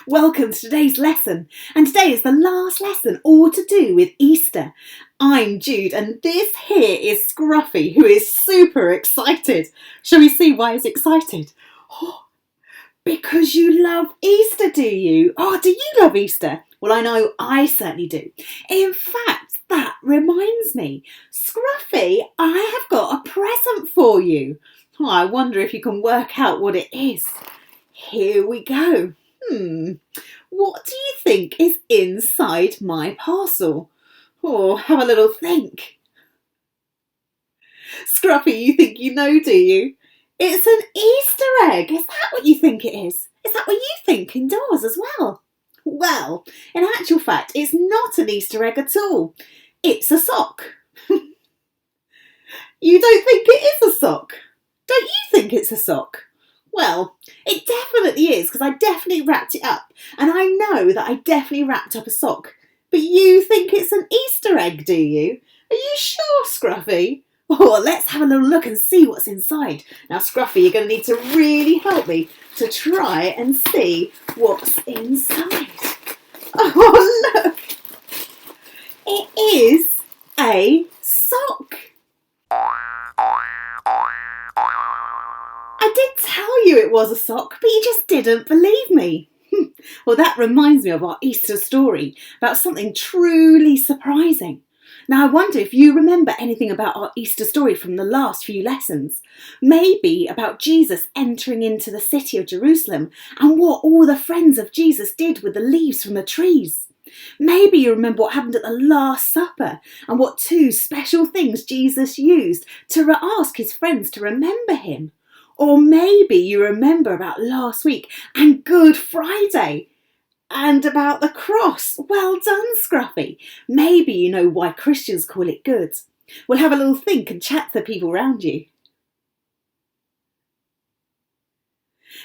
Welcome to today's lesson, and today is the last lesson all to do with Easter. I'm Jude, and this here is Scruffy, who is super excited. Shall we see why he's excited? Oh, because you love Easter, do you? Oh, do you love Easter? Well, I know I certainly do. In fact, that reminds me, Scruffy, I have got a present for you. Oh, I wonder if you can work out what it is. Here we go. What do you think is inside my parcel? Oh, have a little think. Scruffy, you think you know, do you? It's an Easter egg. Is that what you think it is? Is that what you think indoors as well? Well, in actual fact, it's not an Easter egg at all. It's a sock. You don't think it is a sock? Don't you think it's a sock? Well, it definitely is, because I definitely wrapped it up. And I know that I definitely wrapped up a sock. But you think it's an Easter egg, do you? Are you sure, Scruffy? Oh, let's have a little look and see what's inside. Now, Scruffy, you're going to need to really help me to try and see what's inside. Oh, look! It is a sock. I did tell you it was a sock, but you just didn't believe me. Well, that reminds me of our Easter story about something truly surprising. Now, I wonder if you remember anything about our Easter story from the last few lessons. Maybe about Jesus entering into the city of Jerusalem and what all the friends of Jesus did with the leaves from the trees. Maybe you remember what happened at the Last Supper and what two special things Jesus used to ask his friends to remember him. Or maybe you remember about last week and Good Friday and about the cross. Well done, Scruffy. Maybe you know why Christians call it good. We'll have a little think and chat to the people around you.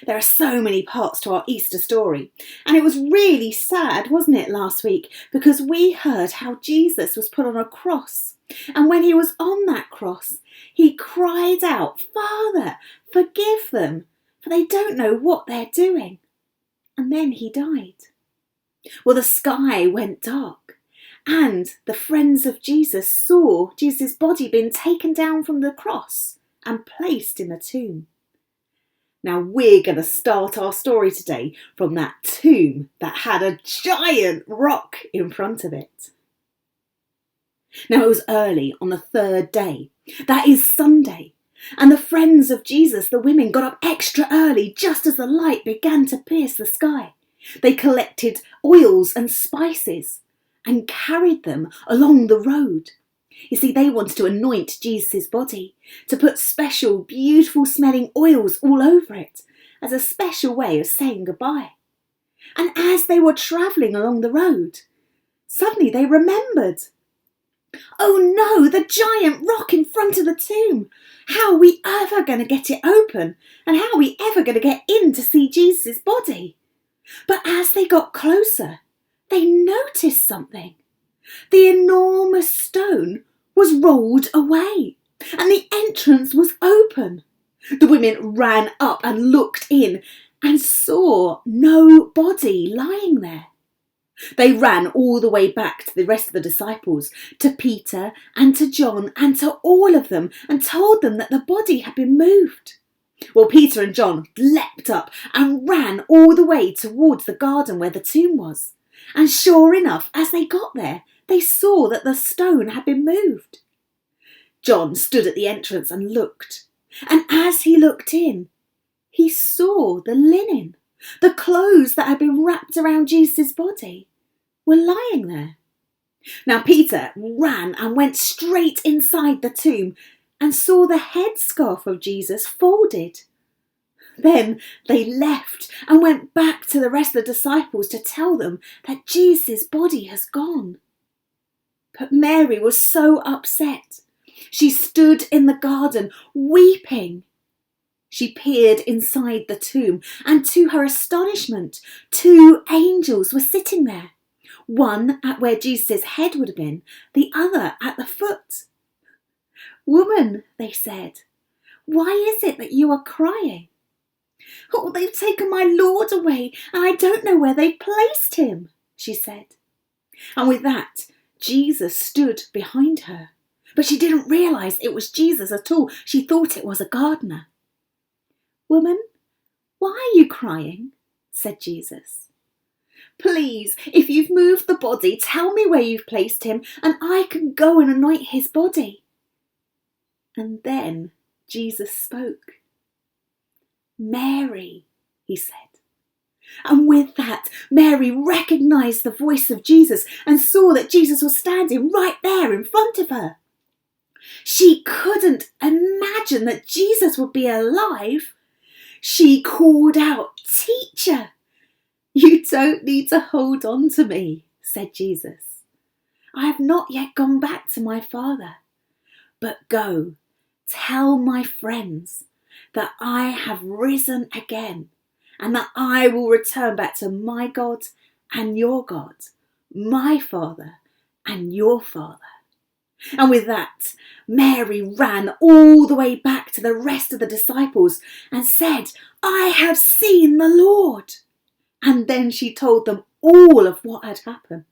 There are so many parts to our Easter story, and it was really sad, wasn't it, last week, because we heard how Jesus was put on a cross, and when he was on that cross, he cried out, "Father, forgive them, for they don't know what they're doing." And then he died. Well, the sky went dark, and the friends of Jesus saw Jesus' body being taken down from the cross and placed in a tomb. Now we're going to start our story today from that tomb that had a giant rock in front of it. Now it was early on the third day, that is Sunday, and the friends of Jesus, the women, got up extra early just as the light began to pierce the sky. They collected oils and spices and carried them along the road. You see, they wanted to anoint Jesus' body, to put special, beautiful smelling oils all over it as a special way of saying goodbye. And as they were travelling along the road, suddenly they remembered. Oh no, the giant rock in front of the tomb. How are we ever going to get it open? And how are we ever going to get in to see Jesus' body? But as they got closer, they noticed something. The enormous stone was rolled away, and the entrance was open. The women ran up and looked in and saw no body lying there. They ran all the way back to the rest of the disciples, to Peter and to John and to all of them, and told them that the body had been moved. Well, Peter and John leapt up and ran all the way towards the garden where the tomb was. And sure enough, as they got there, they saw that the stone had been moved. John stood at the entrance and looked. And as he looked in, he saw the linen, the clothes that had been wrapped around Jesus' body, were lying there. Now Peter ran and went straight inside the tomb and saw the headscarf of Jesus folded. Then they left and went back to the rest of the disciples to tell them that Jesus' body has gone. But Mary was so upset. She stood in the garden weeping. She peered inside the tomb, and to her astonishment, two angels were sitting there, one at where Jesus' head would have been, the other at the foot. "Woman," they said, "why is it that you are crying?" "Oh, they've taken my Lord away, and I don't know where they've placed him," she said. And with that, Jesus stood behind her. But she didn't realise it was Jesus at all. She thought it was a gardener. "Woman, why are you crying?" said Jesus. "Please, if you've moved the body, tell me where you've placed him, and I can go and anoint his body." And then Jesus spoke. "Mary," he said. And with that, Mary recognised the voice of Jesus and saw that Jesus was standing right there in front of her. She couldn't imagine that Jesus would be alive. She called out, "Teacher, you don't need to hold on to me," said Jesus. "I have not yet gone back to my Father. But go, tell my friends that I have risen again, and that I will return back to my God and your God, my Father and your Father." And with that, Mary ran all the way back to the rest of the disciples and said, "I have seen the Lord." And then she told them all of what had happened.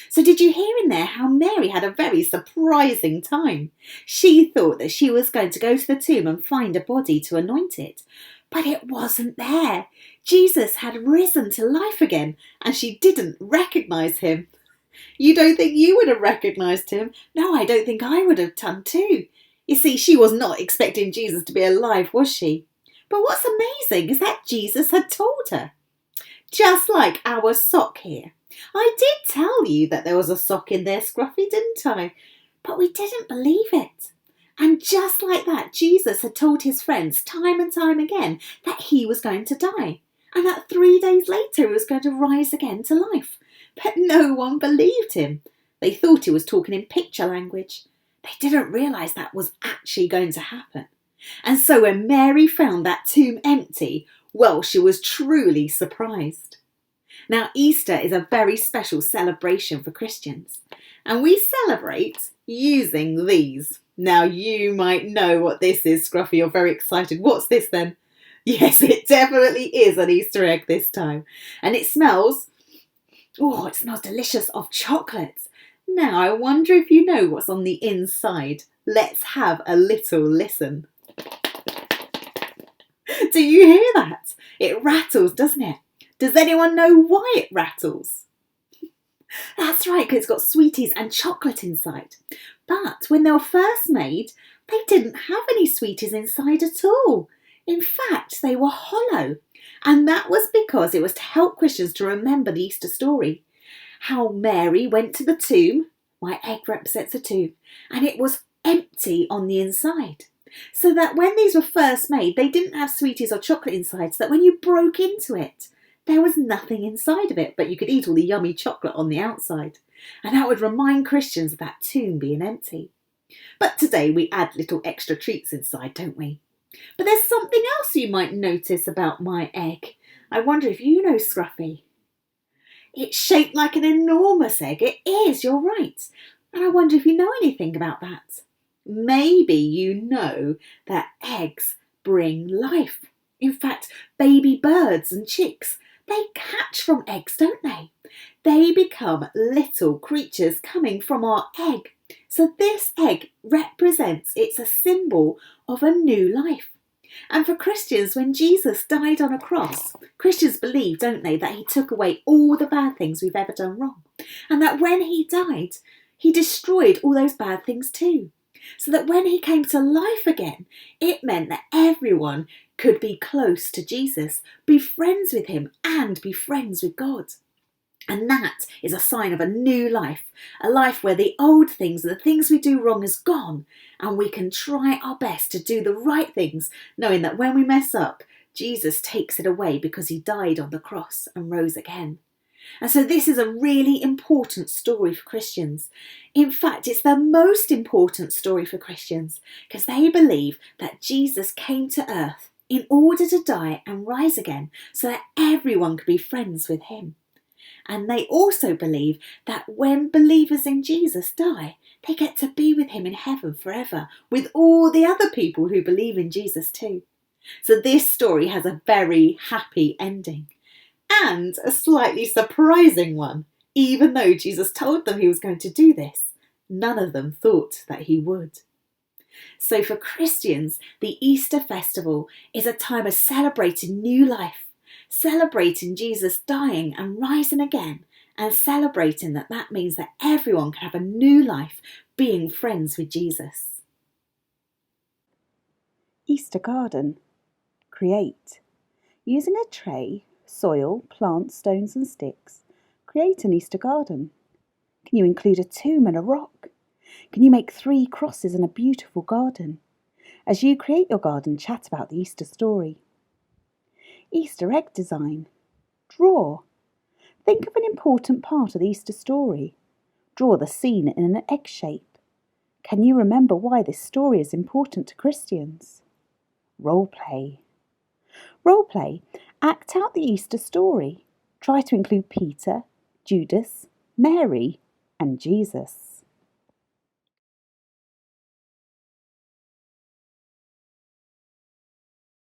So did you hear in there how Mary had a very surprising time? She thought that she was going to go to the tomb and find a body to anoint it. But it wasn't there. Jesus had risen to life again, and she didn't recognise him. You don't think you would have recognised him? No, I don't think I would have done too. You see, she was not expecting Jesus to be alive, was she? But what's amazing is that Jesus had told her. Just like our sock here. I did tell you that there was a sock in there, Scruffy, didn't I? But we didn't believe it. And just like that, Jesus had told his friends time and time again that he was going to die, and that 3 days later he was going to rise again to life. But no one believed him. They thought he was talking in picture language. They didn't realise that was actually going to happen. And so when Mary found that tomb empty, well, she was truly surprised. Now, Easter is a very special celebration for Christians, and we celebrate using these. Now, you might know what this is, Scruffy. You're very excited. What's this then? Yes, it definitely is an Easter egg this time. And it smells delicious of chocolate. Now, I wonder if you know what's on the inside. Let's have a little listen. Do you hear that? It rattles, doesn't it? Does anyone know why it rattles? That's right, because it's got sweeties and chocolate inside. But when they were first made, they didn't have any sweeties inside at all. In fact, they were hollow. And that was because it was to help Christians to remember the Easter story. How Mary went to the tomb, my egg represents a tomb, and it was empty on the inside. So that when these were first made, they didn't have sweeties or chocolate inside, so that when you broke into it, there was nothing inside of it, but you could eat all the yummy chocolate on the outside. And that would remind Christians of that tomb being empty. But today we add little extra treats inside, don't we? But there's something else you might notice about my egg. I wonder if you know, Scruffy. It's shaped like an enormous egg. It is, you're right. And I wonder if you know anything about that. Maybe you know that eggs bring life. In fact, baby birds and chicks, they hatch from eggs, don't they? They become little creatures coming from our egg. So this egg represents, it's a symbol of a new life. And for Christians, when Jesus died on a cross, Christians believe, don't they, that he took away all the bad things we've ever done wrong. And that when he died, he destroyed all those bad things too. So that when he came to life again, it meant that everyone could be close to Jesus, be friends with him, and be friends with God. And that is a sign of a new life, a life where the old things and the things we do wrong is gone, and we can try our best to do the right things, knowing that when we mess up, Jesus takes it away because he died on the cross and rose again. And so this is a really important story for Christians. In fact, it's the most important story for Christians because they believe that Jesus came to earth in order to die and rise again so that everyone could be friends with him. And they also believe that when believers in Jesus die, they get to be with him in heaven forever with all the other people who believe in Jesus too. So this story has a very happy ending and a slightly surprising one. Even though Jesus told them he was going to do this, none of them thought that he would. So for Christians, the Easter festival is a time of celebrating new life, celebrating Jesus dying and rising again, and celebrating that means that everyone can have a new life being friends with Jesus. Easter garden. Create. Using a tray, soil, plants, stones and sticks, create an Easter garden. Can you include a tomb and a rock? Can you make 3 crosses and a beautiful garden? As you create your garden, chat about the Easter story. Easter egg design. Draw. Think of an important part of the Easter story. Draw the scene in an egg shape. Can you remember why this story is important to Christians? Role play. Role play. Act out the Easter story. Try to include Peter, Judas, Mary, and Jesus.